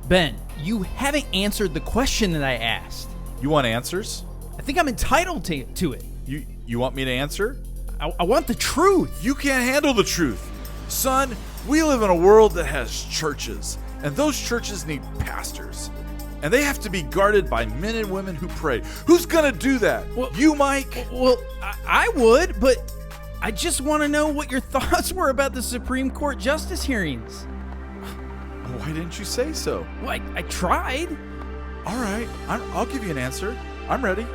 Ben, you haven't answered the question that I asked. You want answers? I think I'm entitled to it. You want me to answer? I want the truth. You can't handle the truth. Son, we live in a world that has churches, and those churches need pastors. And they have to be guarded by men and women who pray. Who's going to do that? Well, you, Mike? Well, I would, but I just want to know what your thoughts were about the Supreme Court justice hearings. Why didn't you say so? Well, I tried. All right, I'll give you an answer. I'm ready.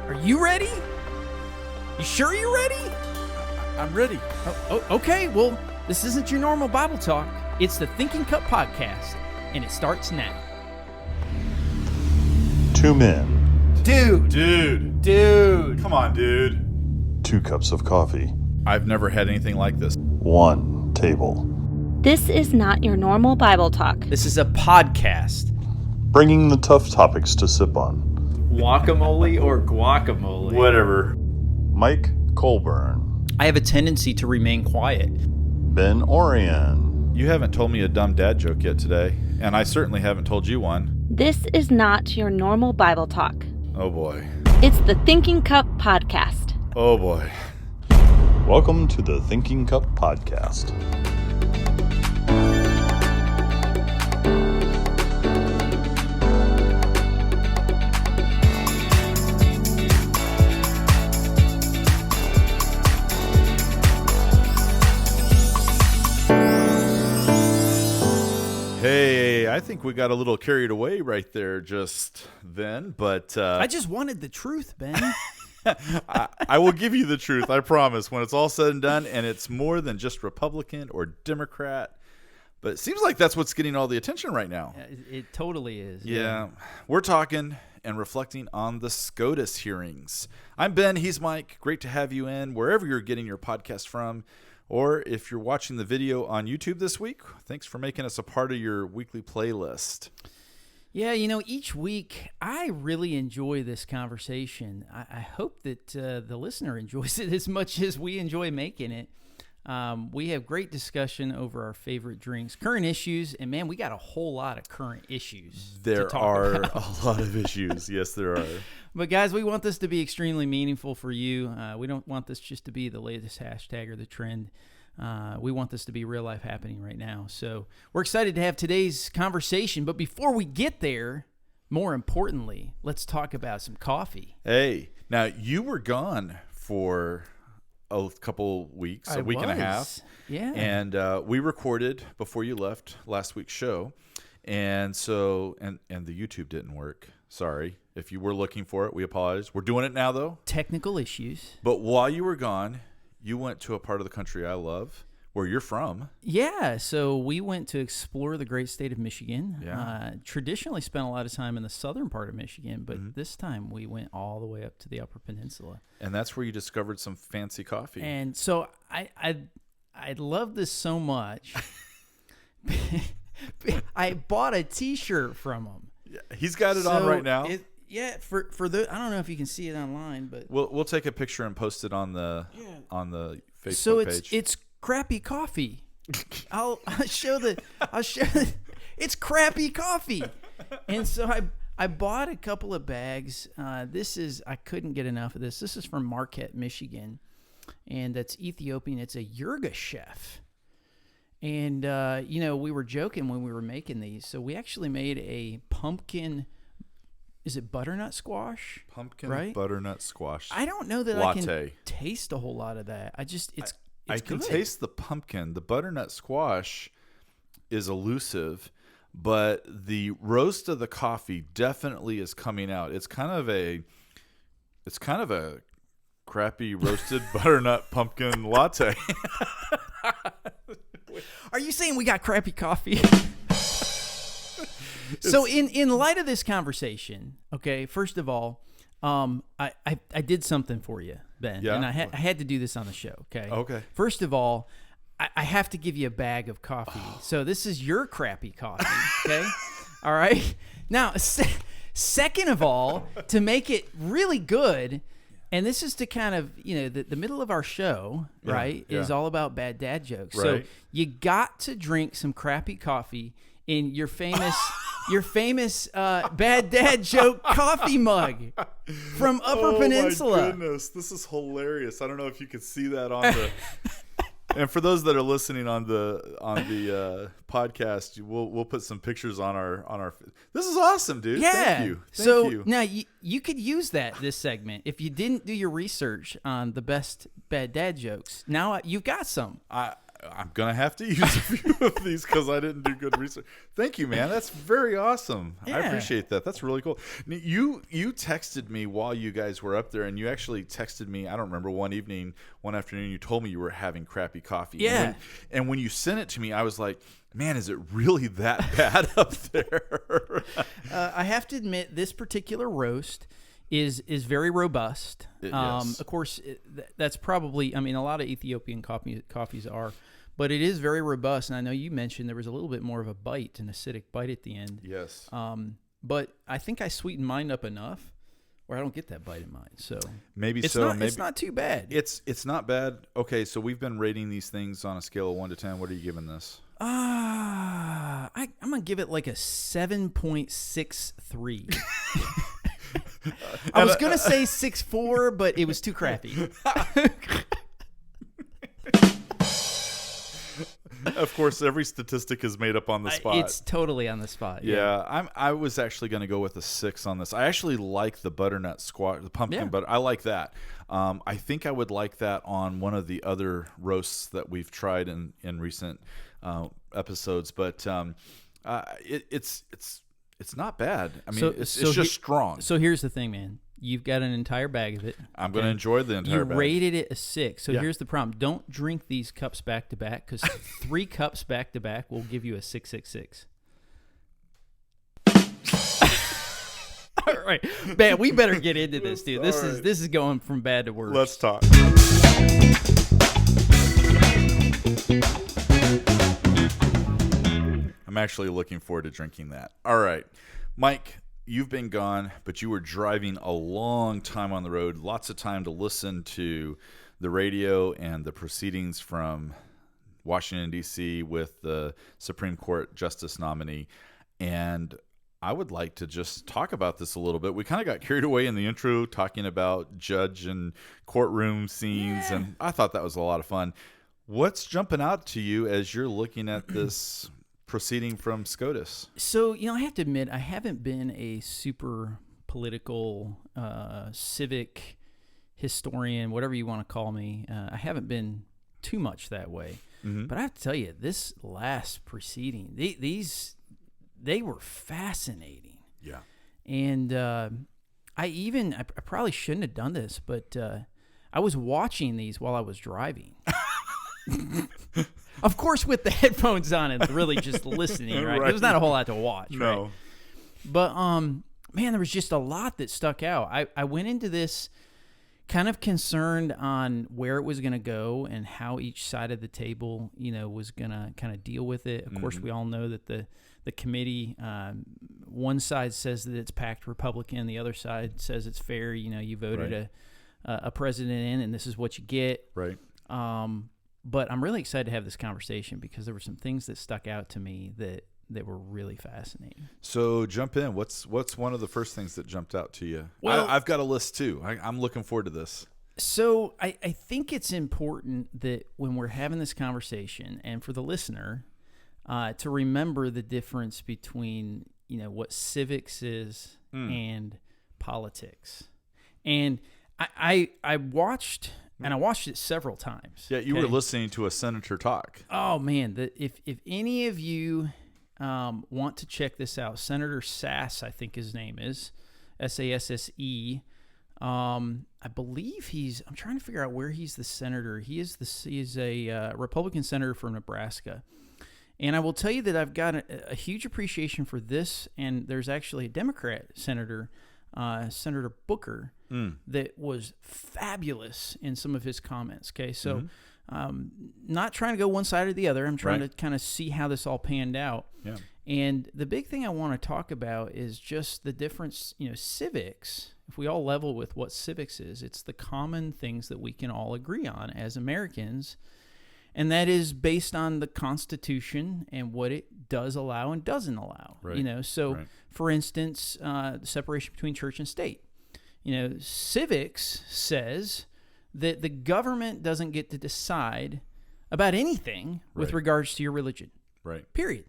Are you ready? You sure you're ready? I'm ready. Okay, well, this isn't your normal Bible talk. It's the Thinking Cup podcast, and it starts now. Two men. Dude. Come on, dude. 2 cups of coffee. I've never had anything like this. 1 table. This is not your normal Bible talk. This is a podcast. Bringing the tough topics to sip on. Guacamole or guacamole? Whatever. Mike Colburn. I have a tendency to remain quiet. Ben Orian. You haven't told me a dumb dad joke yet today, and I certainly haven't told you one. This is not your normal Bible talk. Oh boy. It's the Thinking Cup podcast. Oh boy. Welcome to the Thinking Cup podcast. Hey, I think we got a little carried away right there just then, but I just wanted the truth, Ben. I will give you the truth, I promise, when it's all said and done, and it's more than just Republican or Democrat, but it seems like that's what's getting all the attention right now. It totally is. Yeah. We're talking and reflecting on the SCOTUS hearings. I'm Ben, he's Mike. Great to have you in wherever you're getting your podcast from. Or if you're watching the video on YouTube this week, thanks for making us a part of your weekly playlist. Yeah, each week I really enjoy this conversation. I hope that the listener enjoys it as much as we enjoy making it. We have great discussion over our favorite drinks, current issues, and man, we got a whole lot of current issues. There are a lot of issues. Yes, there are. But guys, we want this to be extremely meaningful for you. We don't want this just to be the latest hashtag or the trend. We want this to be real life happening right now. So we're excited to have today's conversation. But before we get there, more importantly, let's talk about some coffee. Hey, now you were gone for a couple weeks, a week and a half. Yeah. And we recorded before you left last week's show. And so, and the YouTube didn't work. Sorry. If you were looking for it, we apologize. We're doing it now, though. Technical issues. But while you were gone, you went to a part of the country I love, where you're from. Yeah, so we went to explore the great state of Michigan. Yeah. Traditionally spent a lot of time in the southern part of Michigan, but this time we went all the way up to the Upper Peninsula. And that's where you discovered some fancy coffee. And so I love this so much. I bought a T-shirt from him. Yeah, he's got it on right now. For the I don't know if you can see it online, but we'll take a picture and post it on the Facebook so page. It's crappy coffee. I'll show it's crappy coffee. And so I bought a couple of bags. I couldn't get enough of this. This is from Marquette, Michigan, and that's Ethiopian. It's a Yerga chef. And we were joking when we were making these. So we actually made a pumpkin. Is it butternut squash? Pumpkin butternut squash. I don't know that latte. I can taste a whole lot of that. I can good. taste the pumpkin. The butternut squash is elusive, but the roast of the coffee definitely is coming out. It's kind of a crappy roasted butternut pumpkin latte. Are you saying we got crappy coffee? So in light of this conversation, okay, first of all, I did something for you, Ben, yeah? And I had to do this on the show, okay? Okay. First of all, I have to give you a bag of coffee. So this is your crappy coffee, okay? All right? Now, second of all, to make it really good, and this is to kind of, the middle of our show, right, is all about bad dad jokes. Right. So you got to drink some crappy coffee in your famous your famous bad dad joke coffee mug from Upper Peninsula. Oh my goodness, this is hilarious. I don't know if you could see that on the. And for those that are listening on the podcast, we'll put some pictures on our. This is awesome, dude. Yeah. Thank you. So Thank you. now you could use this segment if you didn't do your research on the best bad dad jokes. Now you've got some. I'm gonna have to use a few of these because I didn't do good research. Thank you, man. That's very awesome. Yeah. I appreciate that. That's really cool. You texted me while you guys were up there, and you actually texted me. I don't remember one afternoon. You told me you were having crappy coffee. Yeah. And when you sent it to me, I was like, man, is it really that bad up there? I have to admit, this particular roast is very robust. Yes. Of course, that's probably. I mean, a lot of Ethiopian coffees are. But it is very robust, and I know you mentioned there was a little bit more of a bite, an acidic bite at the end. Yes. But I think I sweetened mine up enough where I don't get that bite in mine. So maybe it's not too bad. It's not bad. Okay, so we've been rating these things on a scale of 1 to 10. What are you giving this? I'm gonna give it like a 7.63. I was gonna say 6.4, but it was too crappy. Of course, every statistic is made up on the spot. It's totally on the spot. Yeah, I was actually going to go with a 6 on this. I actually like the butternut squash, the pumpkin butter. I like that. I think I would like that on one of the other roasts that we've tried in recent episodes. But it's not bad. I mean, it's just strong. So here's the thing, man. You've got an entire bag of it. I'm going to enjoy the entire bag. You rated it a 6. So here's the problem. Don't drink these cups back to back because 3 cups back to back will give you a 666. All right. Man, we better get into this, dude. This is going from bad to worse. Let's talk. I'm actually looking forward to drinking that. All right. Mike, you've been gone, but you were driving a long time on the road, lots of time to listen to the radio and the proceedings from Washington, D.C. with the Supreme Court Justice nominee. And I would like to just talk about this a little bit. We kind of got carried away in the intro talking about judge and courtroom scenes, and I thought that was a lot of fun. What's jumping out to you as you're looking at this proceeding from SCOTUS? So, I have to admit, I haven't been a super political, civic historian, whatever you want to call me. I haven't been too much that way. Mm-hmm. But I have to tell you, this last proceeding, they were fascinating. Yeah. And I probably shouldn't have done this, but I was watching these while I was driving. Of course, with the headphones on and really just listening, right? There's not a whole lot to watch, no. Right? But, man, there was just a lot that stuck out. I went into this kind of concerned on where it was going to go and how each side of the table, was going to kind of deal with it. Of course, we all know that the committee, one side says that it's packed Republican, the other side says it's fair. You voted a president in, and this is what you get. Right. But I'm really excited to have this conversation because there were some things that stuck out to me that were really fascinating. So jump in. What's one of the first things that jumped out to you? Well, I've got a list too. I'm looking forward to this. So I think it's important that when we're having this conversation, and for the listener, to remember the difference between what civics is and politics. And I watched. And I watched it several times. Yeah, you were listening to a senator talk. Oh, man. If any of you want to check this out, Senator Sasse, I think his name is, S-A-S-S-E. I believe I'm trying to figure out where he's the senator. He is a Republican senator from Nebraska. And I will tell you that I've got a huge appreciation for this. And there's actually a Democrat senator, Senator Booker, that was fabulous in some of his comments. Okay, so not trying to go one side or the other. I'm trying to kind of see how this all panned out. Yeah. And the big thing I want to talk about is just the difference, civics. If we all level with what civics is, it's the common things that we can all agree on as Americans. And that is based on the Constitution and what it does allow and doesn't allow. Right. So Right. for instance, the separation between church and state. Civics says that the government doesn't get to decide about anything with Right. regards to your religion. Right. Period.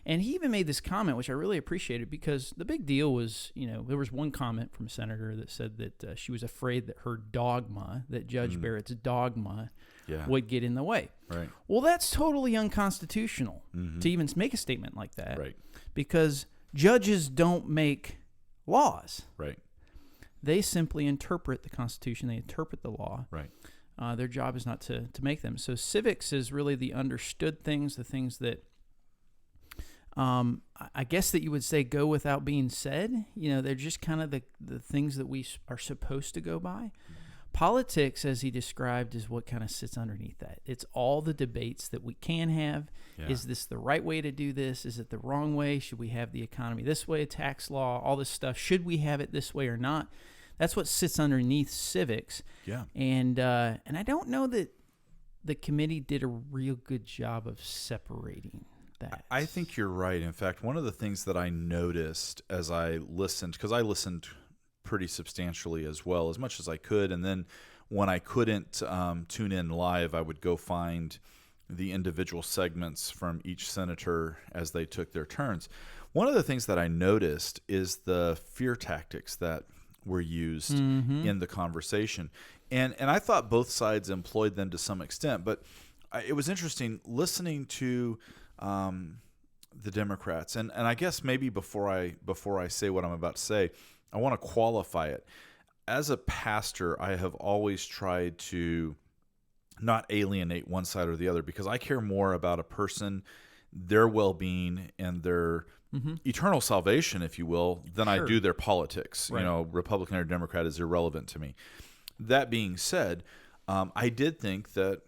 And he even made this comment, which I really appreciated, because the big deal was, there was one comment from a senator that said that she was afraid that her dogma, that Judge Barrett's dogma, Yeah. would get in the way. Right. Well, that's totally unconstitutional to even make a statement like that. Right. Because judges don't make laws. Right. They simply interpret the Constitution. They interpret the law. Right. Their job is not to make them. So civics is really the understood things, the things that I guess that you would say go without being said. They're just kind of the things that we are supposed to go by. Politics, as he described, is what kind of sits underneath that. It's all the debates that we can have. Yeah. Is this the right way to do this? Is it the wrong way? Should we have the economy this way, tax law, all this stuff? Should we have it this way or not? That's what sits underneath civics. Yeah. And I don't know that the committee did a real good job of separating that. I think you're right. In fact, one of the things that I noticed as I listened, because I listened pretty substantially as well, as much as I could, and then when I couldn't tune in live, I would go find the individual segments from each senator as they took their turns. One of the things that I noticed is the fear tactics that were used in the conversation. And I thought both sides employed them to some extent, but it was interesting listening to the Democrats. And I guess maybe before I say what I'm about to say, I want to qualify it. As a pastor, I have always tried to not alienate one side or the other, because I care more about a person, their well-being, and their eternal salvation, if you will, than I do their politics. Right. Republican or Democrat is irrelevant to me. That being said, I did think that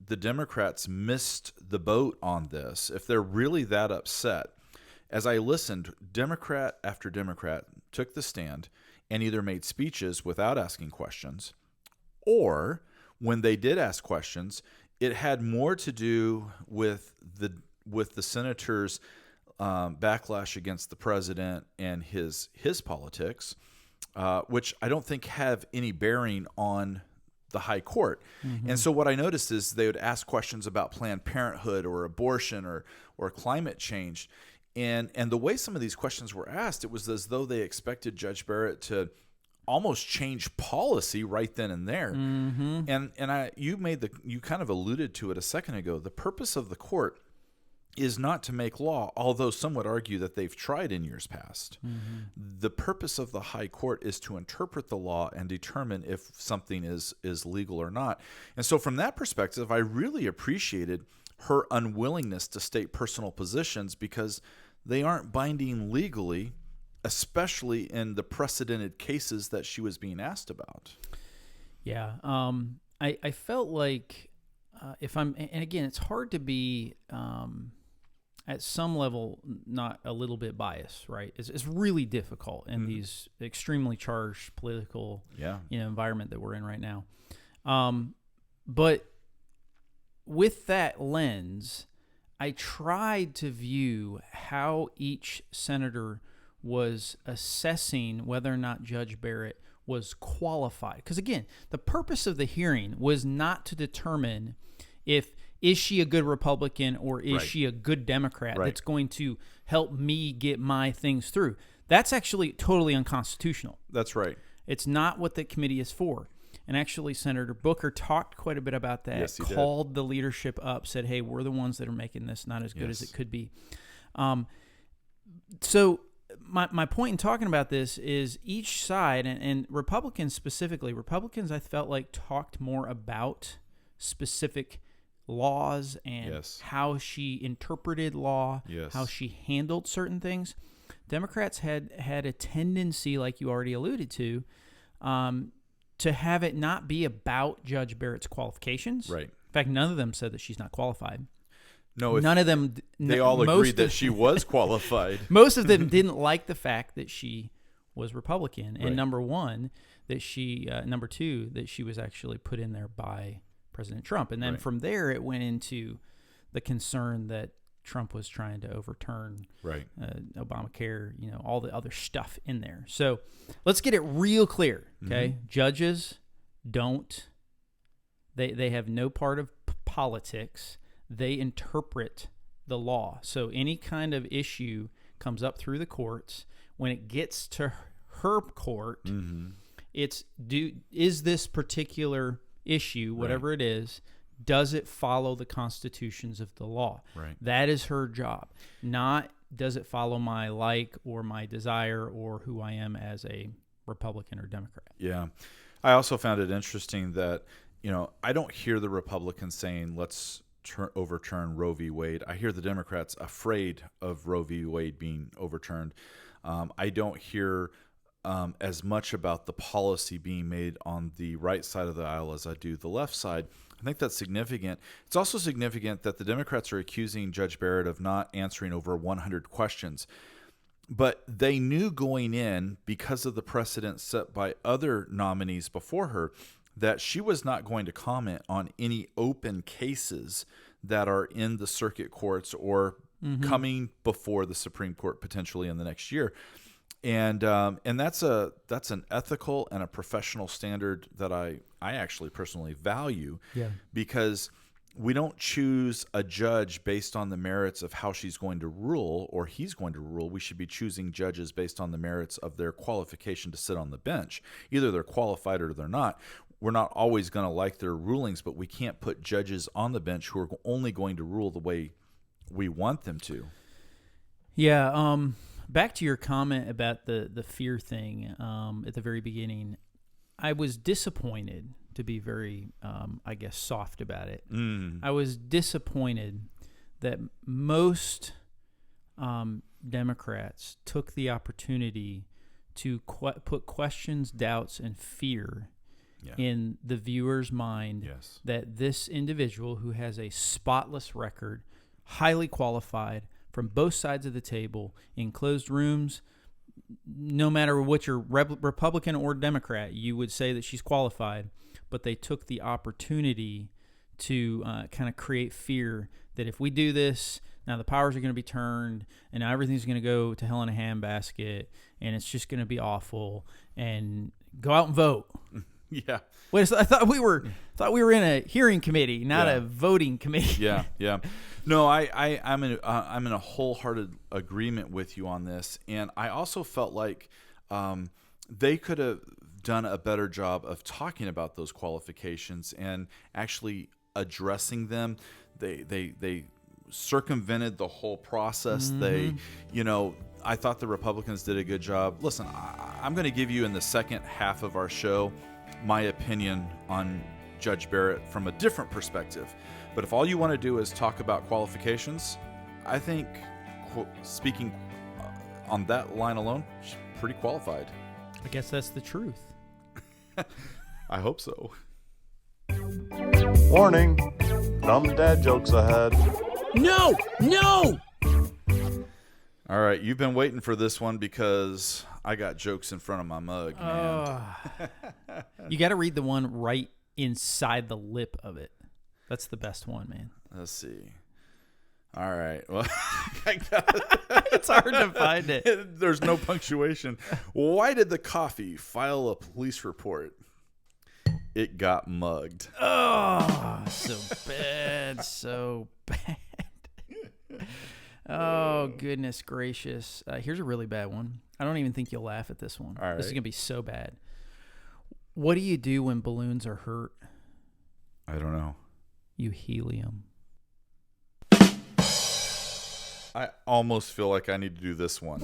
the Democrats missed the boat on this. If they're really that upset, as I listened, Democrat after Democrat took the stand and either made speeches without asking questions, or when they did ask questions, it had more to do with the senators' backlash against the president and his politics, which I don't think have any bearing on the high court. And so what I noticed is they would ask questions about Planned Parenthood or abortion or climate change. And the way some of these questions were asked, it was as though they expected Judge Barrett to almost change policy right then and there. And you kind of alluded to it a second ago. The purpose of the court is not to make law, although some would argue that they've tried in years past. The purpose of the high court is to interpret the law and determine if something is legal or not. And so from that perspective, I really appreciated her unwillingness to state personal positions, because they aren't binding legally, especially in the precedented cases that she was being asked about. Yeah. I felt like and again, it's hard to be at some level not a little bit biased, right? It's really difficult in these extremely charged political environment that we're in right now. But with that lens, I tried to view how each senator was assessing whether or not Judge Barrett was qualified. Because again, the purpose of the hearing was not to determine is she a good Republican or is she a good Democrat that's going to help me get my things through. That's actually totally unconstitutional. That's right. It's not what the committee is for. And actually, Senator Booker talked quite a bit about that, Yes, he called the leadership up, said, hey, we're the ones that are making this not as good as it could be. So my point in talking about this is each side, and Republicans specifically, I felt like talked more about specific laws and how she interpreted law, how she handled certain things. Democrats had a tendency, like you already alluded to have it not be about Judge Barrett's qualifications. Right. In fact, none of them said that she's not qualified. No, none of them. They all agreed that she was qualified. Most of them didn't like the fact that she was Republican, and Right. number two, that she was actually put in there by President Trump. And then from there, it went into the concern that Trump was trying to overturn Obamacare, all the other stuff in there. So let's get it real clear, okay? Judges don't, they have no part of politics. They interpret the law. So any kind of issue comes up through the courts. When it gets to her court, it's is this particular issue, whatever it is, does it follow the constitutions of the law? Right. That is her job. Not does it follow my like or my desire or who I am as a Republican or Democrat. Yeah. I also found it interesting that, I don't hear the Republicans saying, let's overturn Roe v. Wade. I hear the Democrats afraid of Roe v. Wade being overturned. I don't hear as much about the policy being made on the right side of the aisle as I do the left side. I think that's significant. It's also significant that the Democrats are accusing Judge Barrett of not answering over 100 questions. But they knew going in, because of the precedent set by other nominees before her, that she was not going to comment on any open cases that are in the circuit courts or coming before the Supreme Court potentially in the next year. And that's an ethical and a professional standard that I actually personally value, because we don't choose a judge based on the merits of how she's going to rule or he's going to rule. We should be choosing judges based on the merits of their qualification to sit on the bench. Either they're qualified or they're not. We're not always going to like their rulings, but we can't put judges on the bench who are only going to rule the way we want them to. Yeah. Back to your comment about the fear thing at the very beginning, I was disappointed, to be very, soft about it. I was disappointed that most Democrats took the opportunity to put questions, doubts, and fear in the viewer's mind that this individual who has a spotless record, highly qualified, from both sides of the table, in closed rooms, no matter what you're Republican or Democrat, you would say that she's qualified. But they took the opportunity to kind of create fear that if we do this, now the powers are going to be turned, and now everything's going to go to hell in a handbasket, and it's just going to be awful, and go out and vote. Yeah. Wait, I thought we were in a hearing committee, not a voting committee. Yeah. No, I'm in a wholehearted agreement with you on this, and I also felt like they could have done a better job of talking about those qualifications and actually addressing them. They circumvented the whole process. They, I thought the Republicans did a good job. Listen, I'm going to give you in the second half of our show my opinion on Judge Barrett from a different perspective. But if all you want to do is talk about qualifications, I think, speaking on that line alone, she's pretty qualified. I guess that's the truth. I hope so. Warning, dumb dad jokes ahead. No! All right, you've been waiting for this one because I got jokes in front of my mug, man. You got to read the one right inside the lip of it. That's the best one, man. Let's see. All right. Well, it's hard to find it. There's no punctuation. Why did the coffee file a police report? It got mugged. Oh, so bad. So bad. Oh, goodness gracious. Here's a really bad one. I don't even think you'll laugh at this one. All right. This is going to be so bad. What do you do when balloons are hurt? I don't know. You helium. I almost feel like I need to do this one.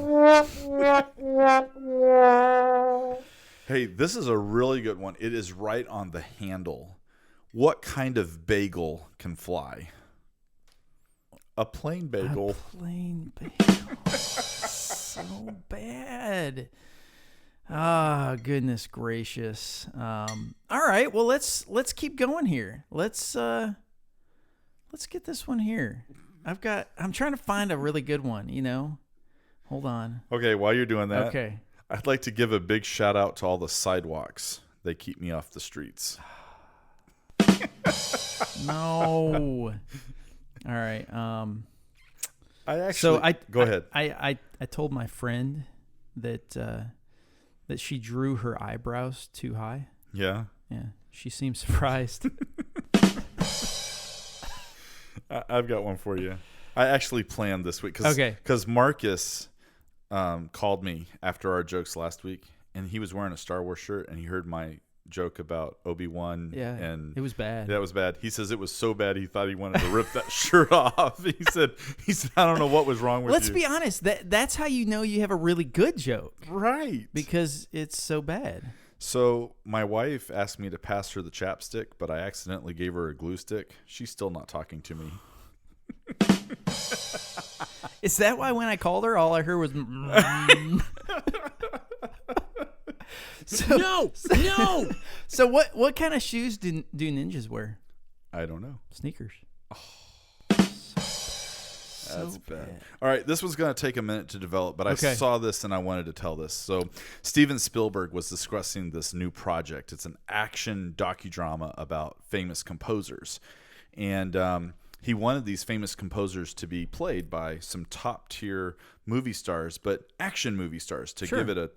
Hey, this is a really good one. It is right on the handle. What kind of bagel can fly? A plain bagel. A plain bagel. So bad. Ah, goodness gracious. All right, well let's keep going here. Let's get this one here. I'm trying to find a really good one, Hold on. Okay, while you're doing that, okay. I'd like to give a big shout out to all the sidewalks. They keep me off the streets. No. All right. Go ahead. I told my friend that that she drew her eyebrows too high. Yeah. Yeah. She seems surprised. I've got one for you. I actually planned this week because Marcus called me after our jokes last week, and he was wearing a Star Wars shirt, and he heard my joke about Obi-Wan. Yeah, and it was bad. That was bad. He says it was so bad he thought he wanted to rip that shirt off. He said, I don't know what was wrong with you. Let's be honest. That's how you know you have a really good joke. Right. Because it's so bad. So my wife asked me to pass her the chapstick, but I accidentally gave her a glue stick. She's still not talking to me. Is that why when I called her, all I heard was No. So what kind of shoes do ninjas wear? I don't know. Sneakers. That's bad. All right, this was going to take a minute to develop, but I Okay. saw this and I wanted to tell this. So Steven Spielberg was discussing this new project. It's an action docudrama about famous composers. And he wanted these famous composers to be played by some top-tier movie stars, but action movie stars to Sure. give it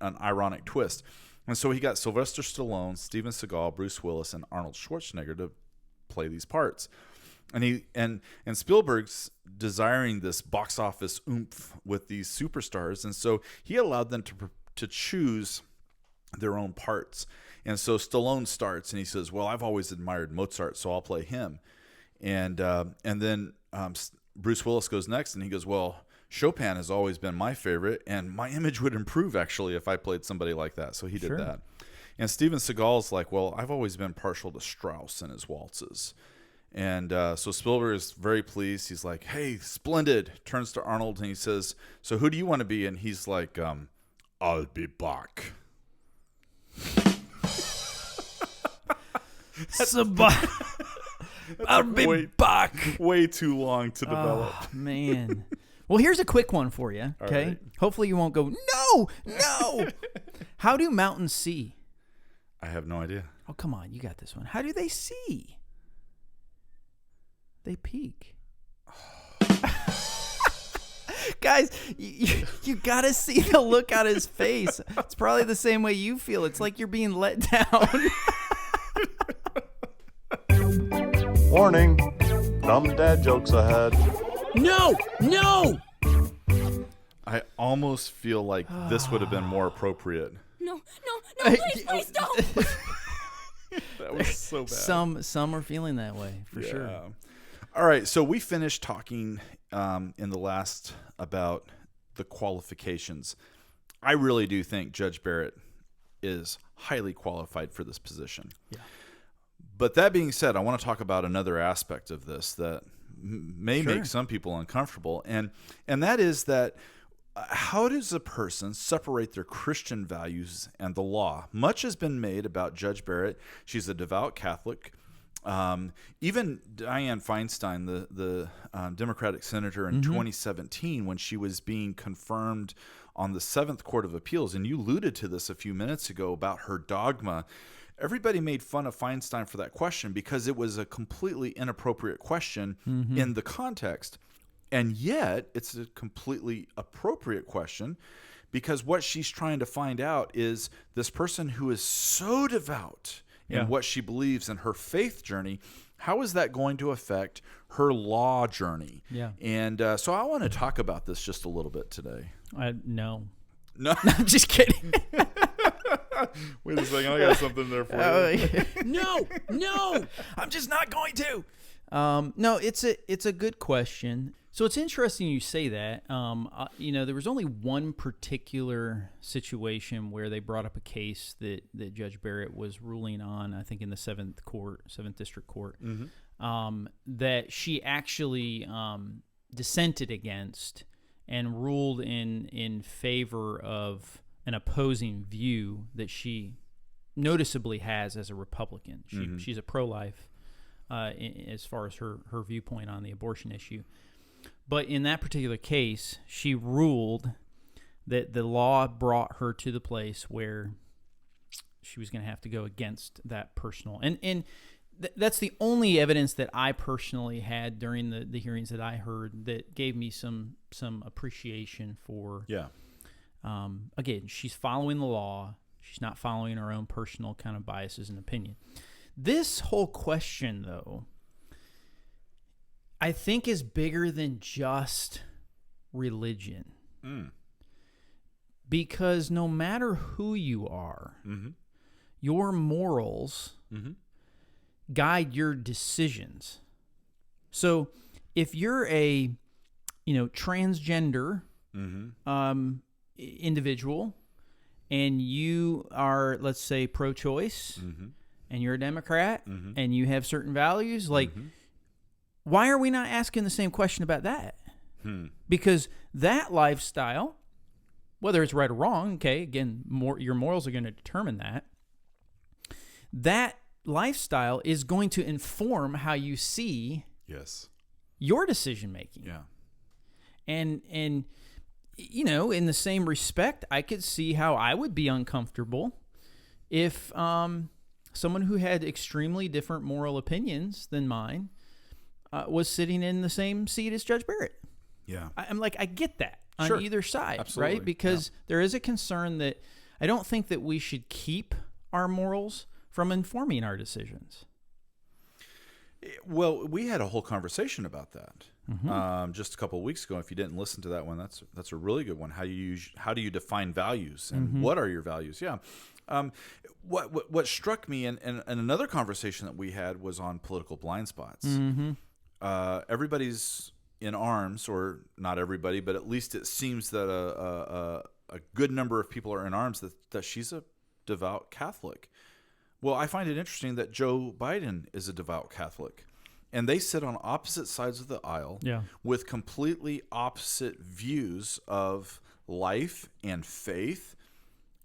an ironic twist. And so he got Sylvester Stallone, Steven Seagal, Bruce Willis, and Arnold Schwarzenegger to play these parts. And Spielberg's desiring this box office oomph with these superstars, and so he allowed them to choose their own parts. And so Stallone starts, and he says, "Well, I've always admired Mozart, so I'll play him." And then Bruce Willis goes next, and he goes, "Well, Chopin has always been my favorite, and my image would improve actually if I played somebody like that." So he did Sure. that. And Steven Seagal's like, "Well, I've always been partial to Strauss and his waltzes." And so Spielberg is very pleased. He's like, "Hey, splendid." Turns to Arnold and he says, "So who do you want to be?" And he's like, "I'll be Bach." I'll be back. Way too long to develop. Oh, man. Well, here's a quick one for you. Okay. right. Hopefully you won't go, no. How do mountains see? I have no idea. Oh, come on. You got this one. How do they see? They peek. Guys, you got to see the look on his face. It's probably the same way you feel. It's like you're being let down. Warning, dumb dad jokes ahead. No! I almost feel like this would have been more appropriate. No, please don't. That was so bad. Some are feeling that way, for sure. All right, so we finished talking in the last about the qualifications. I really do think Judge Barrett is highly qualified for this position. Yeah. But that being said, I want to talk about another aspect of this that may Sure. make some people uncomfortable, and that is that how does a person separate their Christian values and the law? Much has been made about Judge Barrett. She's a devout Catholic. Even Dianne Feinstein, the Democratic senator in 2017, when she was being confirmed on the 7th Court of Appeals, and you alluded to this a few minutes ago about her dogma, everybody made fun of Feinstein for that question because it was a completely inappropriate question in the context. And yet, it's a completely appropriate question because what she's trying to find out is this person who is so devout in what she believes in her faith journey, how is that going to affect her law journey? Yeah. And so I want to talk about this just a little bit today. No. No. I'm just kidding. Wait a second. I got something there for you. No! I'm just not going to. No, it's a good question. So it's interesting you say that. There was only one particular situation where they brought up a case that Judge Barrett was ruling on, I think in the 7th District Court, that she actually dissented against and ruled in favor of an opposing view that she noticeably has as a Republican. She's a pro-life as far as her viewpoint on the abortion issue. But in that particular case, she ruled that the law brought her to the place where she was going to have to go against that personal. And that's the only evidence that I personally had during the hearings that I heard that gave me some appreciation for. Yeah. Again, she's following the law. She's not following her own personal kind of biases and opinion. This whole question, though, I think is bigger than just religion. Because no matter who you are, your morals guide your decisions. So if you're a, transgender individual and you are, let's say, pro-choice and you're a Democrat and you have certain values, like, why are we not asking the same question about that? Because that lifestyle, whether it's right or wrong, okay, again, your morals are going to determine that. That lifestyle is going to inform how you see your decision making. Yeah. And in the same respect, I could see how I would be uncomfortable if someone who had extremely different moral opinions than mine was sitting in the same seat as Judge Barrett. Yeah. I'm like, I get that on either side, Absolutely. right? Because there is a concern that I don't think that we should keep our morals from informing our decisions. Well, we had a whole conversation about that just a couple of weeks ago. If you didn't listen to that one, that's a really good one. How do you define values and what are your values? Yeah. What struck me and another conversation that we had was on political blind spots. Everybody's in arms, or not everybody, but at least it seems that a good number of people are in arms that she's a devout Catholic. Well, I find it interesting that Joe Biden is a devout Catholic, and they sit on opposite sides of the aisle with completely opposite views of life and faith.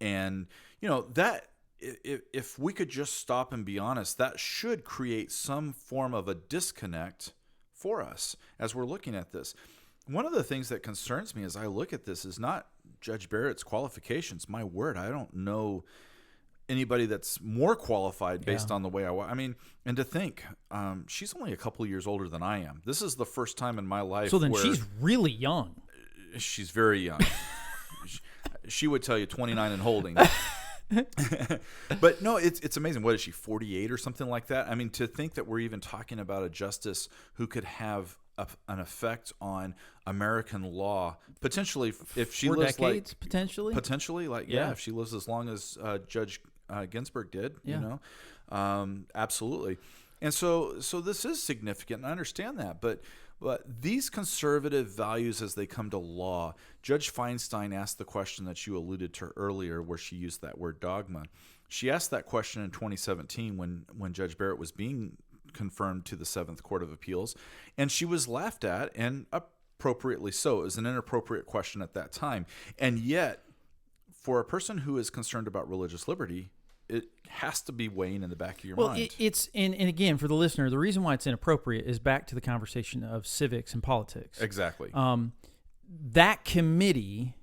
And, that if we could just stop and be honest, that should create some form of a disconnect for us as we're looking at this. One of the things that concerns me as I look at this is not Judge Barrett's qualifications. My word, I don't know anybody that's more qualified based on the way and to think she's only a couple of years older than I am. This is the first time in my life. So then where she's really young. She's very young. She would tell you 29 and holding. But no, it's amazing. What is she, 48 or something like that? I mean, to think that we're even talking about a justice who could have an effect on American law, potentially if she For lives decades, potentially, if she lives as long as Judge Ginsburg did, absolutely. And so this is significant, and I understand that, but these conservative values as they come to law, Judge Feinstein asked the question that you alluded to earlier where she used that word dogma. She asked that question in 2017 when Judge Barrett was being confirmed to the 7th Court of Appeals, and she was laughed at, and appropriately so. It was an inappropriate question at that time. And yet, for a person who is concerned about religious liberty, it has to be weighing in the back of your mind. It's and again, for the listener, the reason why it's inappropriate is back to the conversation of civics and politics. Exactly. That committee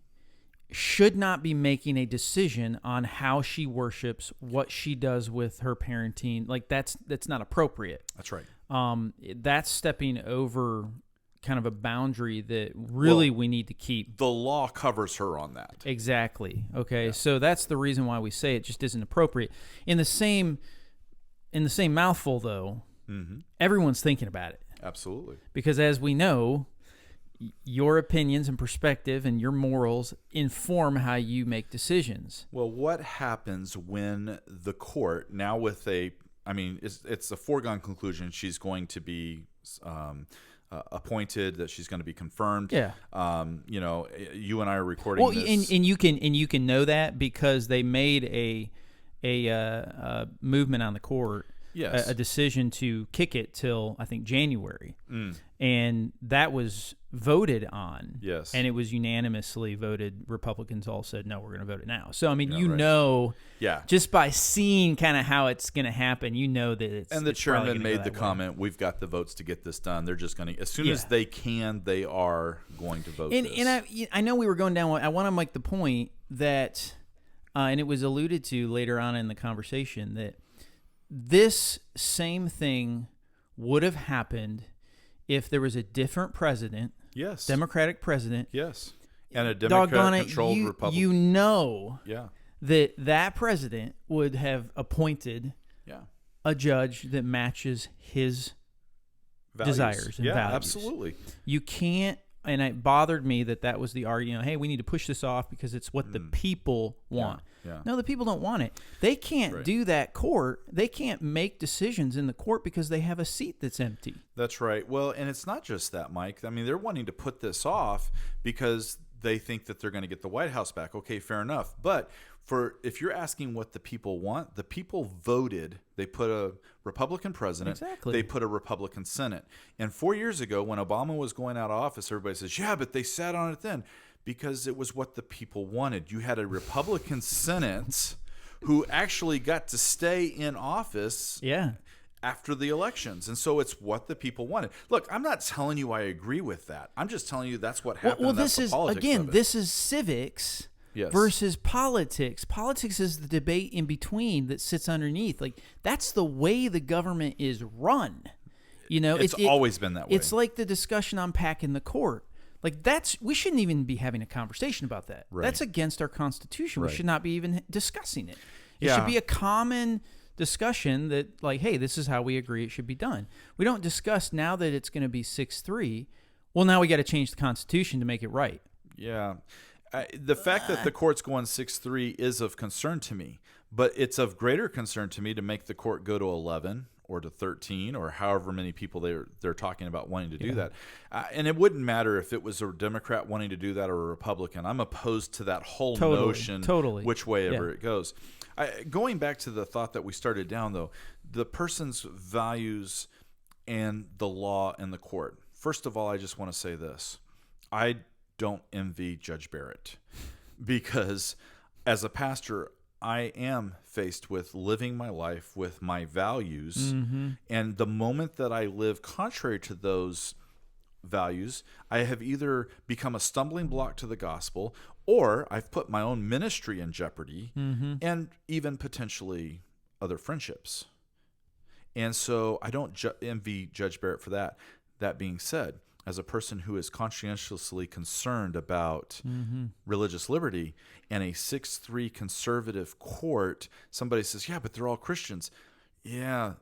should not be making a decision on how she worships, what she does with her parenting. Like that's not appropriate. That's right. That's stepping over kind of a boundary that really we need to keep. The law covers her on that. Exactly. Okay. Yeah. So that's the reason why we say it just isn't appropriate. In the same mouthful, though, everyone's thinking about it. Absolutely. Because as we know, your opinions and perspective and your morals inform how you make decisions. Well, what happens when the court, now with it's a foregone conclusion she's going to be appointed, that she's going to be confirmed. Yeah. You and I are recording this. and you can know that because they made a movement on the court. Yes. A decision to kick it till I think January. And that was voted on. Yes. And it was unanimously voted. Republicans all said, no, we're going to vote it now. So, I mean, yeah, just by seeing kind of how it's going to happen, that it's. And the chairman made the way. comment, we've got the votes to get this done. They're just going to, as soon as they can, they are going to vote this. And I know we were going down, I want to make the point that, and it was alluded to later on in the conversation, that this same thing would have happened if there was a different president, Yes. Democratic president. Yes. And a Doggone it, Democrat-controlled Republican. you know Yeah. that president would have appointed Yeah. a judge that matches his desires and yeah, values. absolutely. You can't, and it bothered me that was the argument, hey, we need to push this off because it's what the people want. Yeah. No, the people don't want it. They can't do that court. They can't make decisions in the court because they have a seat that's empty. That's right. Well, and it's not just that, Mike. I mean, they're wanting to put this off because they think that they're going to get the White House back. Okay, fair enough. But if you're asking what the people want, the people voted. They put a Republican president. Exactly. They put a Republican Senate. And 4 years ago, when Obama was going out of office, everybody says, yeah, but they sat on it then. Because it was what the people wanted. You had a Republican Senate who actually got to stay in office after the elections. And so it's what the people wanted. Look, I'm not telling you I agree with that. I'm just telling you that's what happened. Well, and that's this is, the politics again, of it. this is civics versus politics. Politics is the debate in between that sits underneath. Like, that's the way the government is run. You know, it's always been that way. It's like the discussion on packing the court. Like, we shouldn't even be having a conversation about that. Right. That's against our Constitution. Right. We should not be even discussing it. It should be a common discussion that, like, hey, this is how we agree it should be done. We don't discuss now that it's going to be 6-3. Well, now we got to change the Constitution to make it right. Yeah. The fact that the court's going 6-3 is of concern to me, but it's of greater concern to me to make the court go to 11 or to 13 or however many people they're talking about wanting to do that. And it wouldn't matter if it was a Democrat wanting to do that or a Republican. I'm opposed to that whole notion which way ever it goes. Going back to the thought that we started down, though, the person's values and the law and the court. First of all, I just want to say this. I don't envy Judge Barrett because as a pastor, I am faced with living my life with my values. And the moment that I live contrary to those values, I have either become a stumbling block to the gospel or I've put my own ministry in jeopardy and even potentially other friendships. And so I don't envy Judge Barrett for that. That being said, as a person who is conscientiously concerned about religious liberty and a 6-3 conservative court, somebody says, yeah, but they're all Christians. Yeah,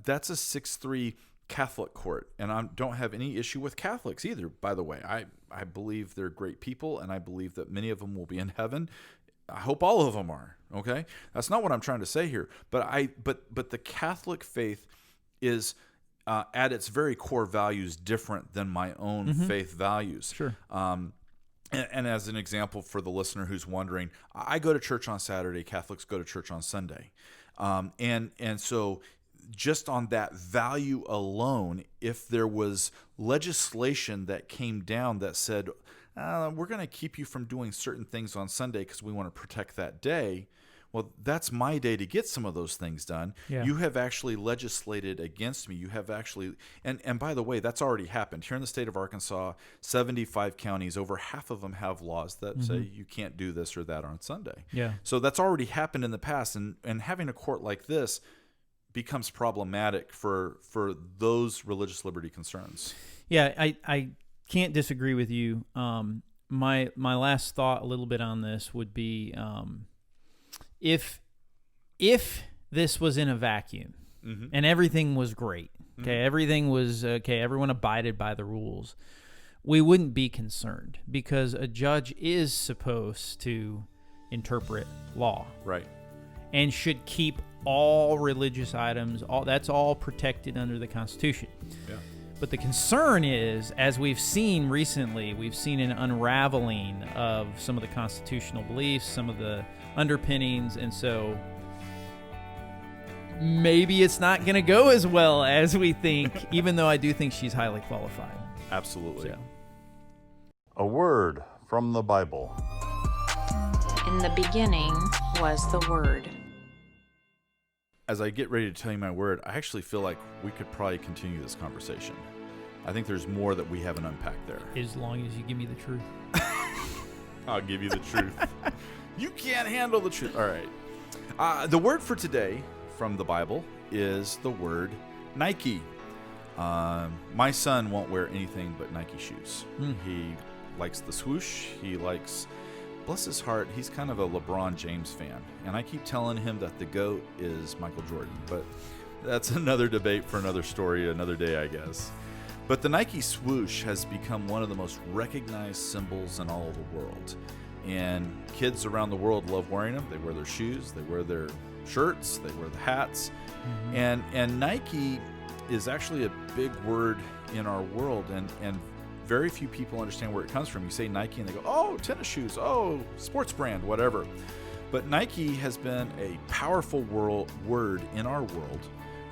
that's a 6-3 Catholic court. And I don't have any issue with Catholics either, by the way. I believe they're great people, and I believe that many of them will be in heaven. I hope all of them are, okay? That's not what I'm trying to say here. But the Catholic faith is at its very core values different than my own faith values. Sure. And as an example for the listener who's wondering, I go to church on Saturday. Catholics go to church on Sunday. And so just on that value alone, if there was legislation that came down that said, we're going to keep you from doing certain things on Sunday because we want to protect that day, well, that's my day to get some of those things done. Yeah. You have actually legislated against me. You have actually, and by the way, that's already happened. Here in the state of Arkansas, 75 counties, over half of them have laws that say you can't do this or that on Sunday. Yeah. So that's already happened in the past, and having a court like this becomes problematic for those religious liberty concerns. Yeah, I can't disagree with you. My last thought a little bit on this would be if this was in a vacuum and everything was great, okay, everything was okay, everyone abided by the rules, we wouldn't be concerned because a judge is supposed to interpret law. Right. And should keep all religious items, that's all protected under the Constitution. Yeah. But the concern is, as we've seen recently, we've seen an unraveling of some of the constitutional beliefs, some of the underpinnings, and so maybe it's not going to go as well as we think, even though I do think she's highly qualified. Absolutely. So. A word from the Bible. In the beginning was the Word. As I get ready to tell you my word, I actually feel like we could probably continue this conversation. I think there's more that we haven't unpacked there. As long as you give me the truth. I'll give you the truth. You can't handle the truth. All right. The word for today from the Bible is the word Nike. My son won't wear anything but Nike shoes. He likes the swoosh. He likes, bless his heart, he's kind of a LeBron James fan. And I keep telling him that the GOAT is Michael Jordan. But that's another debate for another story, another day, I guess. But the Nike swoosh has become one of the most recognized symbols in all of the world. And kids around the world love wearing them. They wear their shoes, they wear their shirts, they wear the hats. And Nike is actually a big word in our world, and very few people understand where it comes from. You say Nike and they go, oh, tennis shoes, oh, sports brand, whatever. But Nike has been a powerful word in our world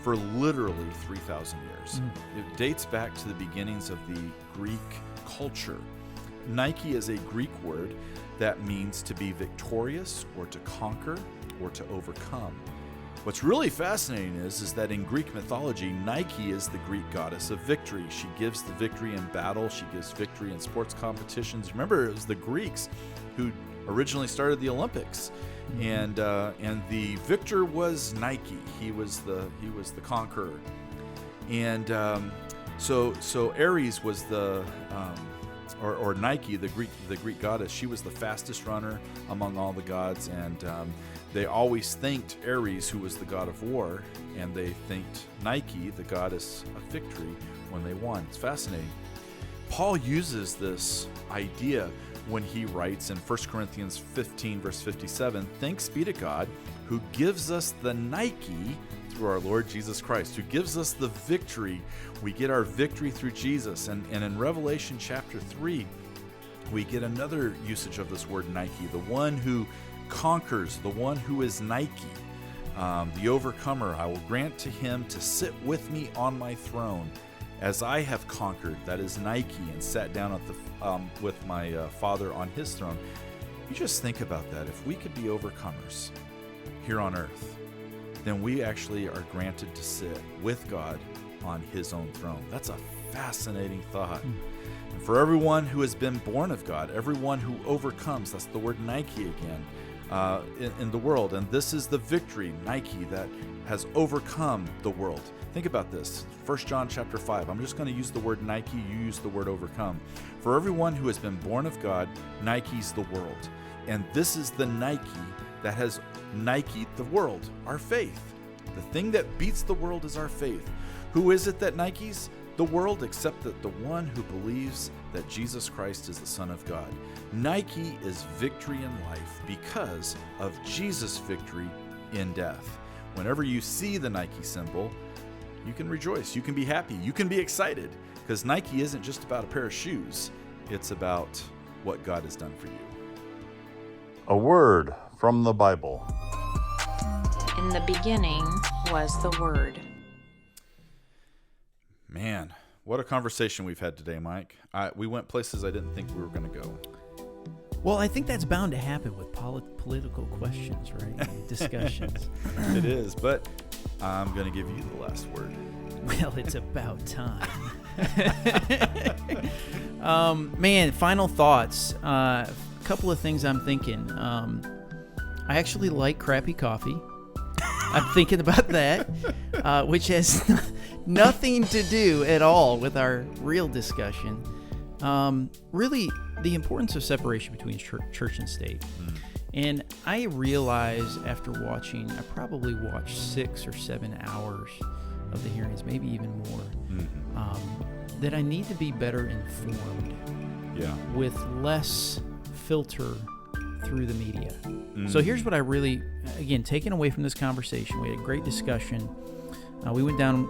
for literally 3,000 years. It dates back to the beginnings of the Greek culture. Nike is a Greek word that means to be victorious or to conquer or to overcome. What's really fascinating is that in Greek mythology, Nike is the Greek goddess of victory. She gives the victory in battle. She gives victory in sports competitions. Remember, it was the Greeks who originally started the Olympics, and the victor was Nike. He was the conqueror, and so Ares was the or Nike, the Greek goddess. She was the fastest runner among all the gods, and they always thanked Ares, who was the god of war, and they thanked Nike, the goddess of victory, when they won. It's fascinating. Paul uses this idea when he writes in 1 Corinthians 15, verse 57, thanks be to God who gives us the Nike through our Lord Jesus Christ, who gives us the victory. We get our victory through Jesus. And in Revelation chapter 3, we get another usage of this word Nike, the one who conquers, the one who is Nike, the overcomer. I will grant to him to sit with me on my throne as I have conquered, that is Nike, and sat down at with my Father on his throne. You just think about that. If we could be overcomers here on earth, then we actually are granted to sit with God on his own throne. That's a fascinating thought. And for everyone who has been born of God, everyone who overcomes, that's the word Nike again, in the world. And this is the victory, Nike, that has overcome the world. Think about this. 1 John chapter 5. I'm just going to use the word Nike. You use the word overcome. For everyone who has been born of God, Nike's the world. And this is the Nike that has Nike'd the world, our faith. The thing that beats the world is our faith. Who is it that Nike's the world except that the one who believes that Jesus Christ is the Son of God? Nike is victory in life because of Jesus' victory in death. Whenever you see the Nike symbol, you can rejoice, you can be happy, you can be excited, because Nike isn't just about a pair of shoes. It's about what God has done for you. A word from the Bible. In the beginning was the Word. Man, what a conversation we've had today, Mike. We went places I didn't think we were going to go. Well, I think that's bound to happen with political questions, right? Discussions. It is, but I'm going to give you the last word. Well, it's about time. Man, final thoughts. A couple of things I'm thinking. I actually like crappy coffee. I'm thinking about that, which has nothing to do at all with our real discussion. Really, the importance of separation between church and state. And I realize after watching, I probably watched 6 or 7 hours of the hearings, maybe even more, that I need to be better informed with less filter through the media. So here's what I really, again, taken away from this conversation. We had a great discussion. We went down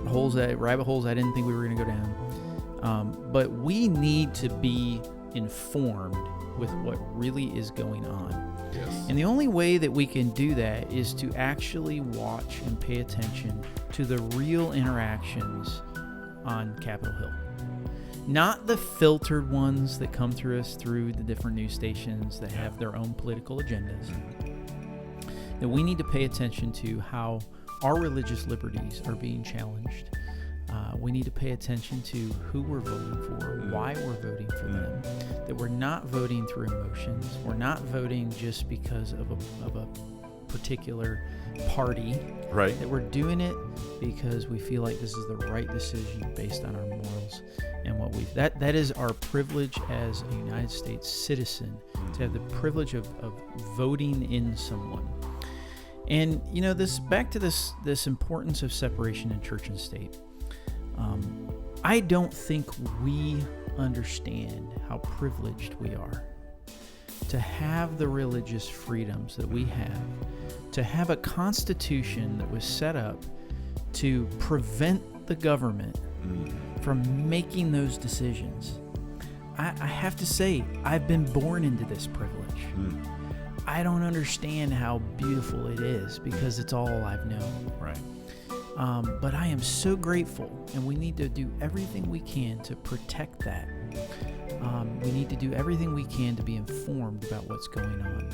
rabbit holes I didn't think we were going to go down. But we need to be informed with what really is going on. Yes. And the only way that we can do that is to actually watch and pay attention to the real interactions on Capitol Hill. Not the filtered ones that come through us through the different news stations that have their own political agendas. That we need to pay attention to how our religious liberties are being challenged. We need to pay attention to who we're voting for, why we're voting for them, that we're not voting through emotions. We're not voting just because of a particular party. Right. That we're doing it because we feel like this is the right decision based on our morals and what we that is our privilege as a United States citizen, to have the privilege of voting in someone. And this back to this importance of separation in church and state. I don't think we understand how privileged we are to have the religious freedoms that we have, to have a constitution that was set up to prevent the government from making those decisions. I have to say, I've been born into this privilege. I don't understand how beautiful it is because it's all I've known. Right. But I am so grateful, and we need to do everything we can to protect that. We need to do everything we can to be informed about what's going on.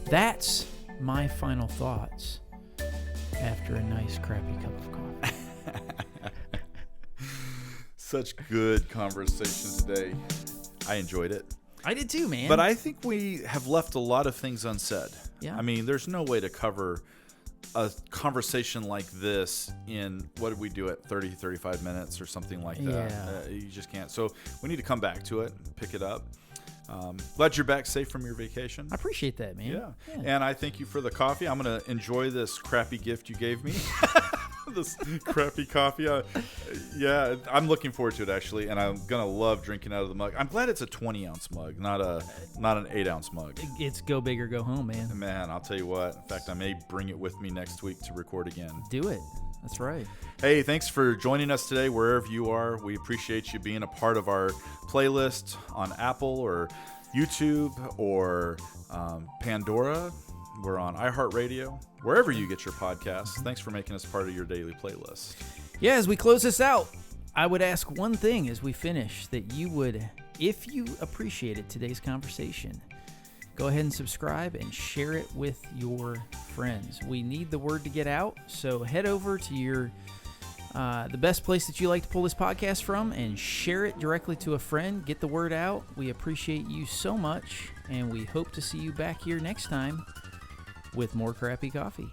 That's my final thoughts after a nice crappy cup of coffee. Such good conversation today. I enjoyed it. I did too, man. But I think we have left a lot of things unsaid. Yeah. I mean, there's no way to cover a conversation like this in, what did we do it, 30, 35 minutes or something like that. Yeah. You just can't. So we need to come back to it and pick it up. Glad you're back safe from your vacation. I appreciate that, man. Yeah. And I thank you for the coffee. I'm going to enjoy this crappy gift you gave me. This crappy coffee. Yeah, I'm looking forward to it, actually, and I'm going to love drinking out of the mug. I'm glad it's a 20-ounce mug, not an 8-ounce mug. It's go big or go home, man. Man, I'll tell you what. In fact, I may bring it with me next week to record again. Do it. That's right. Hey, thanks for joining us today, wherever you are. We appreciate you being a part of our playlist on Apple or YouTube or Pandora. We're on iHeartRadio, wherever you get your podcasts. Thanks for making us part of your daily playlist. Yeah, as we close this out, I would ask one thing as we finish, that you would, if you appreciated today's conversation, go ahead and subscribe and share it with your friends. We need the word to get out, so head over to your the best place that you like to pull this podcast from and share it directly to a friend. Get the word out. We appreciate you so much, and we hope to see you back here next time with more crappy coffee.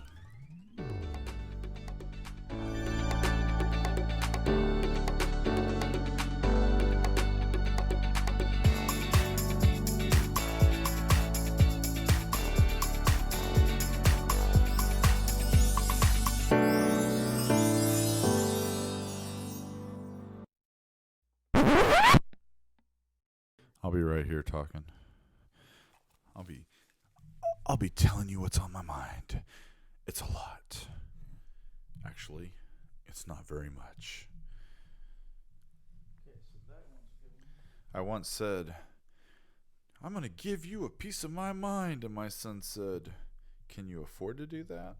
I'll be right here talking. I'll be telling you what's on my mind. It's a lot. Actually, it's not very much. I once said, I'm going to give you a piece of my mind. And my son said, can you afford to do that?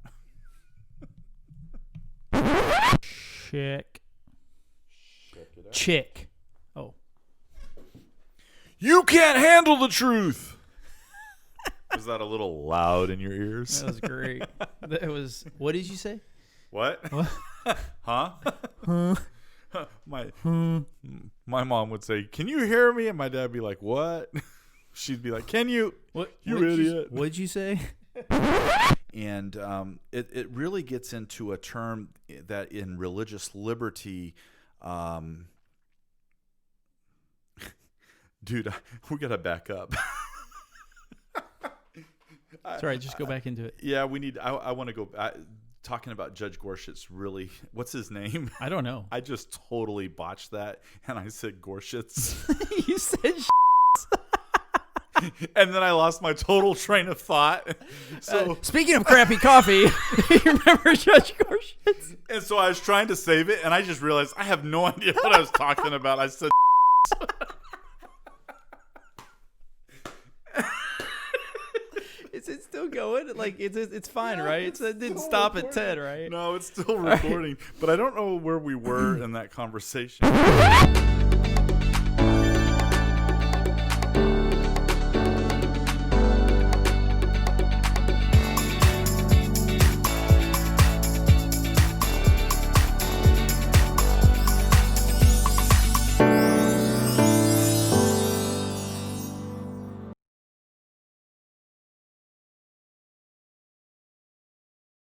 Check. Check it out. Chick. Oh. You can't handle the truth. Was that a little loud in your ears? That was great. That was. What did you say? What? Huh? My mom would say, "Can you hear me?" And my dad would be like, "What?" She'd be like, "Can you? What? You idiot!" What'd you say? And it really gets into a term that in religious liberty, dude, we gotta back up. It's all right. Just go back into it. Yeah, we need. I want to go. Talking about Judge Gorsuch's really. What's his name? I don't know. I just totally botched that, and I said Gorsuch. You said. And then I lost my total train of thought. So Speaking of crappy coffee, you remember Judge Gorsuch? and so I was trying to save it, and I just realized I have no idea what I was talking about. I said. Is it still going? Like it's fine, right? It didn't stop at 10, right? No, it's still recording, but I don't know where we were in that conversation.